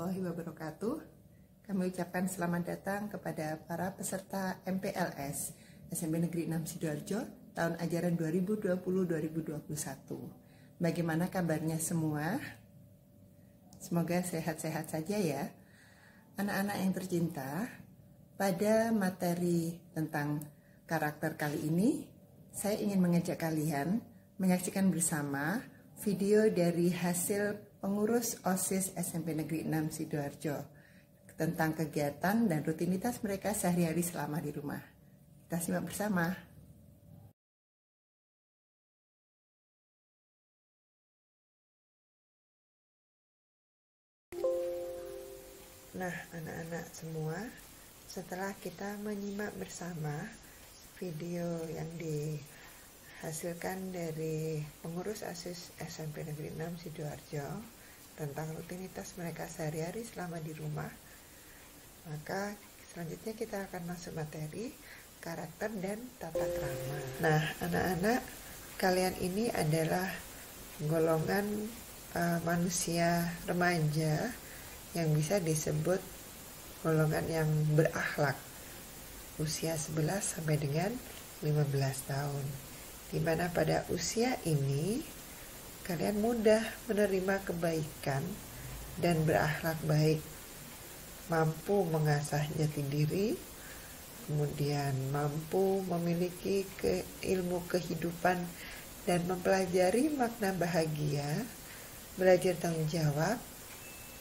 warahmatullahi wabarakatuh. Kami ucapkan selamat datang kepada para peserta MPLS SMP Negeri 6 Sidoarjo tahun ajaran 2020-2021. Bagaimana kabarnya semua? Semoga sehat-sehat saja ya. Anak-anak yang tercinta, pada materi tentang karakter kali ini, saya ingin mengajak kalian menyaksikan bersama video dari hasil pengurus OSIS SMP Negeri 6 Sidoarjo tentang kegiatan dan rutinitas mereka sehari-hari selama di rumah. Kita simak bersama. Nah, anak-anak semua, setelah kita menyimak bersama video yang dihasilkan dari pengurus OSIS SMP Negeri 6 Sidoarjo tentang rutinitas mereka sehari-hari selama di rumah, maka selanjutnya kita akan masuk materi karakter dan tata krama. Nah, anak-anak, kalian ini adalah golongan manusia remaja yang bisa disebut golongan yang berakhlak, usia 11 sampai dengan 15 tahun, di mana pada usia ini kalian mudah menerima kebaikan dan berakhlak baik, mampu mengasah jati diri, kemudian mampu memiliki ilmu kehidupan dan mempelajari makna bahagia, belajar tanggung jawab,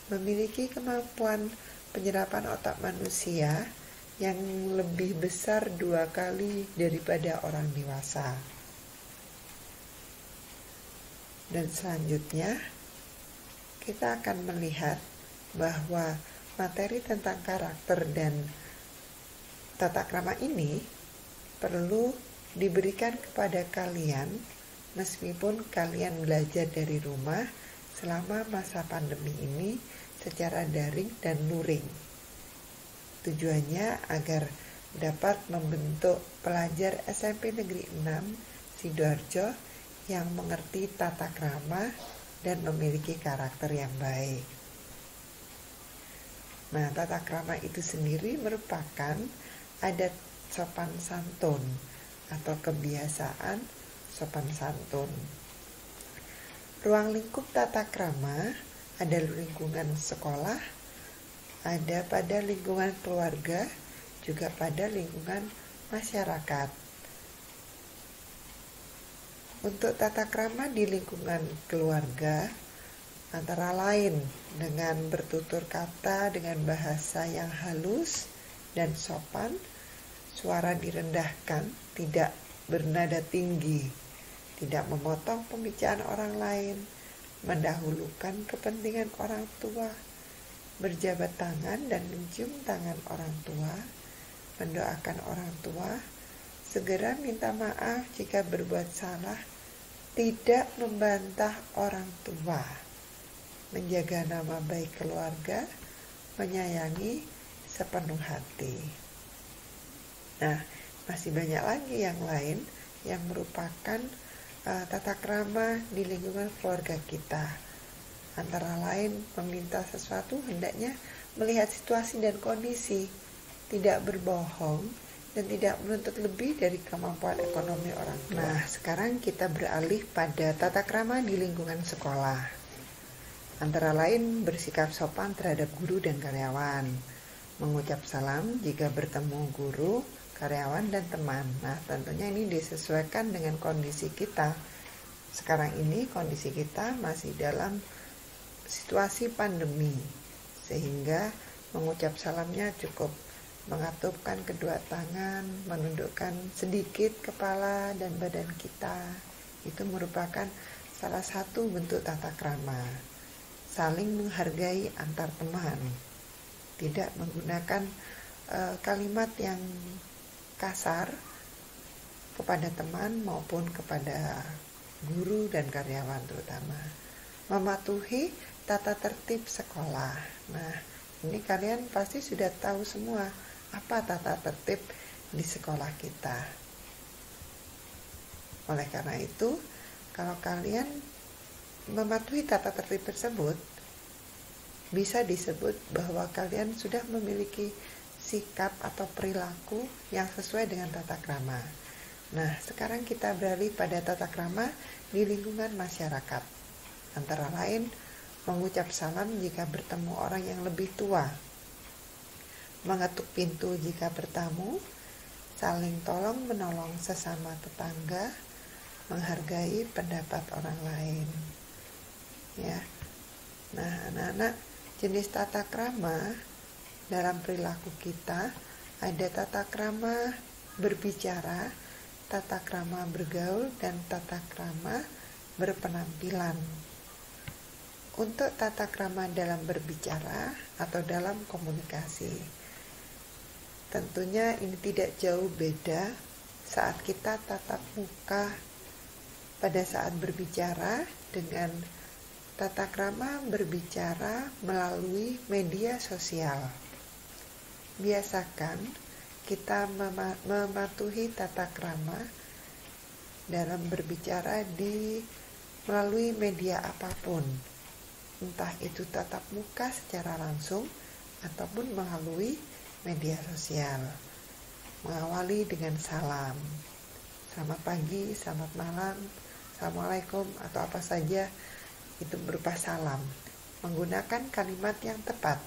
memiliki kemampuan penyerapan otak manusia yang lebih besar 2 kali daripada orang dewasa. Dan selanjutnya kita akan melihat bahwa materi tentang karakter dan tata krama ini perlu diberikan kepada kalian meskipun kalian belajar dari rumah selama masa pandemi ini secara daring dan luring. Tujuannya agar dapat membentuk pelajar SMP Negeri 6 Sidoarjo yang mengerti tata krama dan memiliki karakter yang baik. Nah, tata krama itu sendiri merupakan adat sopan santun atau kebiasaan sopan santun. Ruang lingkup tata krama ada lingkungan sekolah, ada pada lingkungan keluarga, juga pada lingkungan masyarakat. Untuk tata krama di lingkungan keluarga, antara lain dengan bertutur kata dengan bahasa yang halus dan sopan, suara direndahkan, tidak bernada tinggi, tidak memotong pembicaraan orang lain, mendahulukan kepentingan orang tua, berjabat tangan dan mencium tangan orang tua, mendoakan orang tua, segera minta maaf jika berbuat salah, tidak membantah orang tua, menjaga nama baik keluarga, menyayangi sepenuh hati. Nah, masih banyak lagi yang lain yang merupakan tata krama di lingkungan keluarga kita. Antara lain meminta sesuatu hendaknya melihat situasi dan kondisi, tidak berbohong, dan tidak menuntut lebih dari kemampuan ekonomi orang tua. Nah, sekarang kita beralih pada tata krama di lingkungan sekolah. Antara lain bersikap sopan terhadap guru dan karyawan, mengucap salam jika bertemu guru, karyawan, dan teman. Nah, tentunya ini disesuaikan dengan kondisi kita. Sekarang ini kondisi kita masih dalam situasi pandemi, sehingga mengucap salamnya cukup mengatupkan kedua tangan, menundukkan sedikit kepala dan badan kita. Itu merupakan salah satu bentuk tata krama. Saling menghargai antar teman, tidak menggunakan kalimat yang kasar kepada teman maupun kepada guru dan karyawan terutama. Mematuhi tata tertib sekolah. Nah, ini kalian pasti sudah tahu semua apa tata tertib di sekolah kita. Oleh karena itu, kalau kalian mematuhi tata tertib tersebut, bisa disebut bahwa kalian sudah memiliki sikap atau perilaku yang sesuai dengan tata krama. Nah, sekarang kita beralih pada tata krama di lingkungan masyarakat. Antara lain, mengucap salam jika bertemu orang yang lebih tua, mengetuk pintu jika bertamu, saling tolong menolong sesama tetangga, menghargai pendapat orang lain. Ya. Nah, anak-anak, jenis tata krama dalam perilaku kita ada tata krama berbicara, tata krama bergaul, dan tata krama berpenampilan. Untuk tata krama dalam berbicara atau dalam komunikasi, tentunya ini tidak jauh beda saat kita tatap muka pada saat berbicara dengan tata krama berbicara melalui media sosial. Biasakan kita mematuhi tata krama dalam berbicara melalui media apapun, entah itu tatap muka secara langsung ataupun melalui media sosial. Mengawali dengan salam, selamat pagi, selamat malam, assalamualaikum, atau apa saja itu berupa salam. Menggunakan kalimat yang tepat,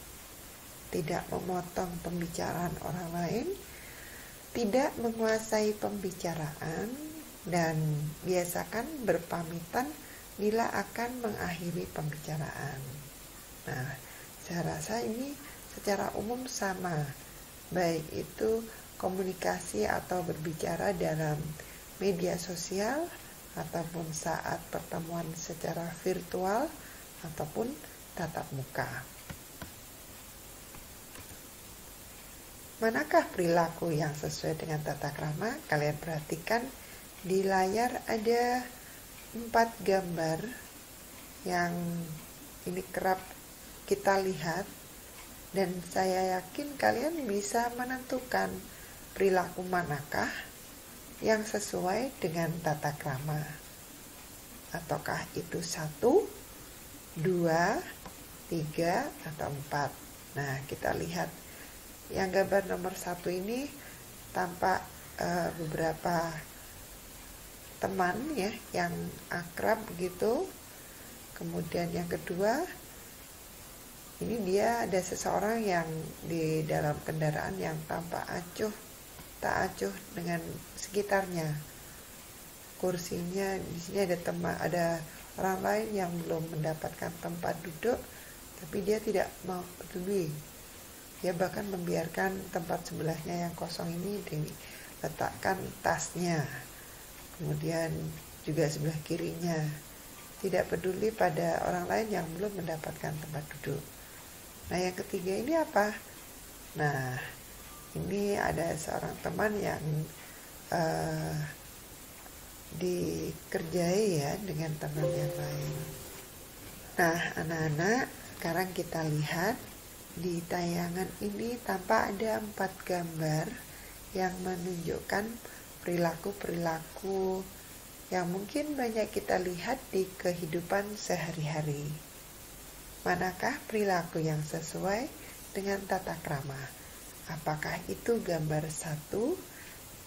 tidak memotong pembicaraan orang lain, tidak menguasai pembicaraan, dan biasakan berpamitan bila akan mengakhiri pembicaraan. Nah, saya rasa ini secara umum sama, baik itu komunikasi atau berbicara dalam media sosial ataupun saat pertemuan secara virtual ataupun tatap muka. Manakah perilaku yang sesuai dengan tata krama? Kalian perhatikan di layar ada 4 gambar yang ini kerap kita lihat, dan saya yakin kalian bisa menentukan perilaku manakah yang sesuai dengan tata krama. Ataukah itu 1, 2, 3, atau 4? Nah, kita lihat yang gambar nomor 1 ini tampak beberapa teman ya yang akrab gitu. Kemudian yang kedua, ini dia ada seseorang yang di dalam kendaraan yang tampak tak acuh dengan sekitarnya. Kursinya di sini ada orang lain yang belum mendapatkan tempat duduk, tapi dia tidak mau peduli. Dia bahkan membiarkan tempat sebelahnya yang kosong ini diletakkan tasnya. Kemudian juga sebelah kirinya. Tidak peduli pada orang lain yang belum mendapatkan tempat duduk. Nah, yang ketiga ini apa? Nah, ini ada seorang teman yang dikerjai ya dengan teman yang lain. Nah, anak-anak, sekarang kita lihat di tayangan ini tampak ada 4 gambar yang menunjukkan perilaku-perilaku yang mungkin banyak kita lihat di kehidupan sehari-hari. Manakah perilaku yang sesuai dengan tata krama? Apakah itu gambar 1,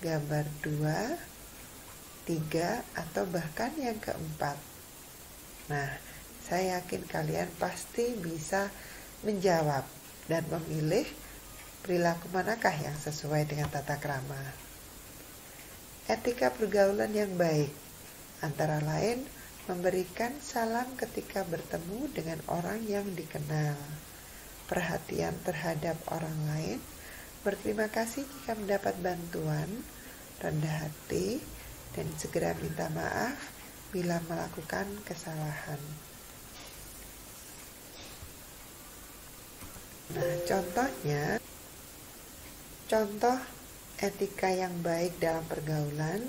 gambar 2, 3, atau bahkan yang keempat? Nah, saya yakin kalian pasti bisa menjawab dan memilih perilaku manakah yang sesuai dengan tata krama. Etika pergaulan yang baik antara lain memberikan salam ketika bertemu dengan orang yang dikenal, perhatian terhadap orang lain, berterima kasih jika mendapat bantuan, rendah hati, dan segera minta maaf bila melakukan kesalahan. Nah, contoh etika yang baik dalam pergaulan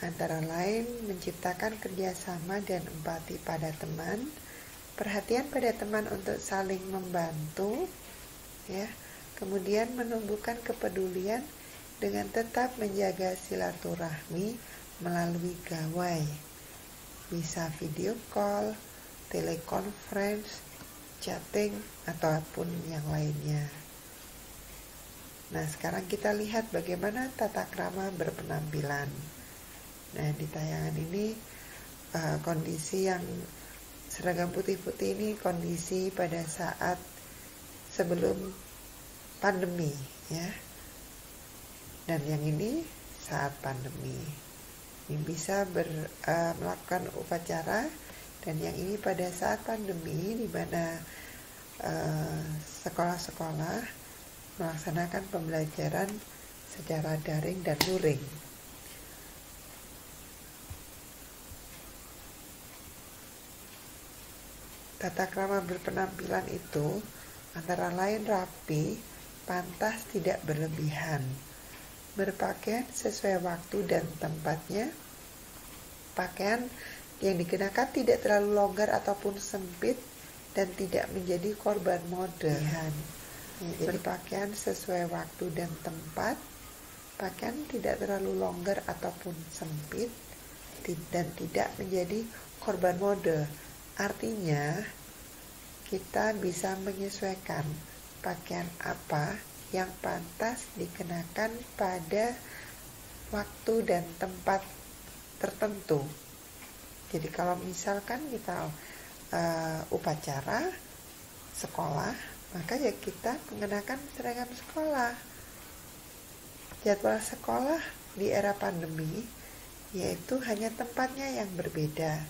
antara lain menciptakan kerjasama dan empati pada teman, perhatian pada teman untuk saling membantu, ya, kemudian menumbuhkan kepedulian dengan tetap menjaga silaturahmi melalui gawai, bisa video call, teleconference, chatting, ataupun yang lainnya. Nah, sekarang kita lihat bagaimana tata krama berpenampilan. Nah, di tayangan ini kondisi yang seragam putih-putih ini kondisi pada saat sebelum pandemi, ya. Dan yang ini saat pandemi. Ini bisa melakukan upacara, dan yang ini pada saat pandemi di mana sekolah-sekolah melaksanakan pembelajaran secara daring dan luring. Tata krama berpenampilan itu antara lain rapi, pantas, tidak berlebihan, berpakaian sesuai waktu dan tempatnya, pakaian yang dikenakan tidak terlalu longgar ataupun sempit, dan tidak menjadi korban mode. Jadi pakaian sesuai waktu dan tempat, pakaian tidak terlalu longgar ataupun sempit, dan tidak menjadi korban mode. Artinya, kita bisa menyesuaikan pakaian apa yang pantas dikenakan pada waktu dan tempat tertentu. Jadi kalau misalkan kita upacara sekolah, maka ya kita mengenakan seragam sekolah. Jadwal sekolah di era pandemi yaitu hanya tempatnya yang berbeda.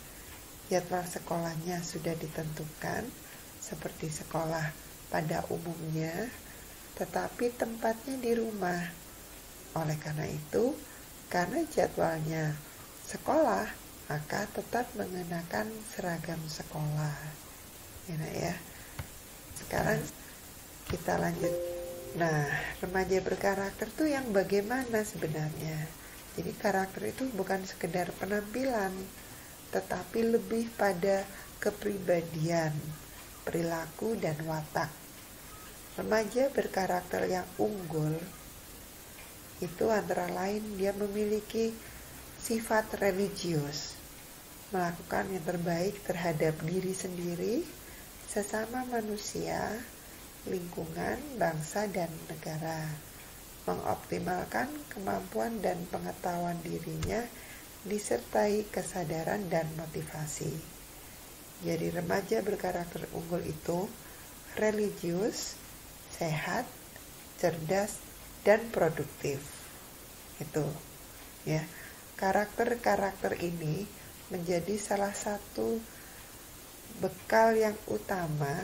Jadwal sekolahnya sudah ditentukan seperti sekolah pada umumnya, tetapi tempatnya di rumah. Oleh karena itu, karena jadwalnya sekolah, maka tetap mengenakan seragam sekolah. Ya. Sekarang kita lanjut. Nah, remaja berkarakter itu yang bagaimana sebenarnya? Jadi karakter itu bukan sekedar penampilan, tetapi lebih pada kepribadian, perilaku, dan watak. Remaja berkarakter yang unggul itu antara lain dia memiliki sifat religius, melakukan yang terbaik terhadap diri sendiri, sesama manusia, lingkungan, bangsa, dan negara, mengoptimalkan kemampuan dan pengetahuan dirinya, disertai kesadaran dan motivasi. Jadi remaja berkarakter unggul itu religius, sehat, cerdas, dan produktif. Itu ya. Karakter-karakter ini menjadi salah satu bekal yang utama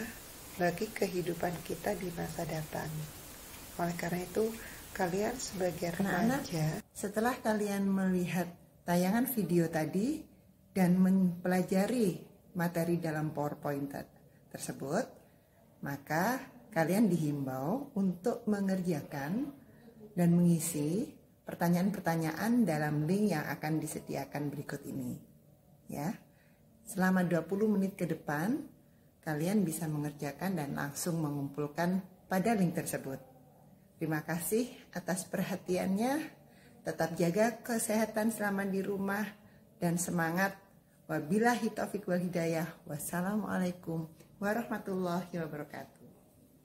bagi kehidupan kita di masa datang. Oleh karena itu, kalian sebagai remaja, setelah kalian melihat tayangan video tadi dan mempelajari materi dalam PowerPoint tersebut, maka kalian dihimbau untuk mengerjakan dan mengisi pertanyaan-pertanyaan dalam link yang akan disediakan berikut ini. Ya. Selama 20 menit ke depan, kalian bisa mengerjakan dan langsung mengumpulkan pada link tersebut. Terima kasih atas perhatiannya. Tetap jaga kesehatan selama di rumah dan semangat. Wabillahi taufiq wal hidayah. Wassalamualaikum warahmatullahi wabarakatuh.